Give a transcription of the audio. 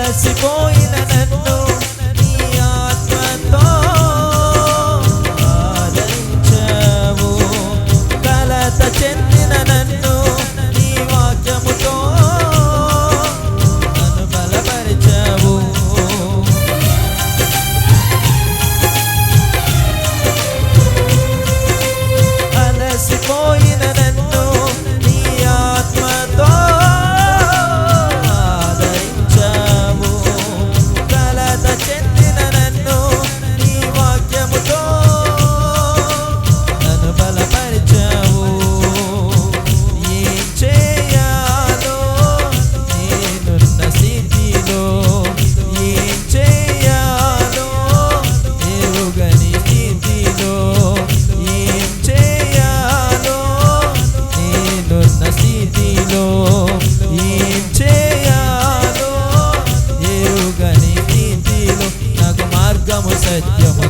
అలసిపోయిన నన్ను నీ ఆత్మతో ఆదరించావు, కలత చెందిన నన్ను నీ వాక్యముతో నన్ను బలపరిచావు. అలసిపోయిన నన్ను నీ ఆత్మతో ఆదరించావు, కలత చెందిన నన్ను నీ వాక్యముతో నన్ను బలపరిచావు. ఏం చేయాలో నేనున్న స్థితిలో, ఏం చేయాలో ఎరుగని స్థితిలో, ఏం చేయాలో నేనున్న స్థితిలో, ఏం చేయాలో ఎరుగని స్థితిలో నాకు మార్గము సత్యము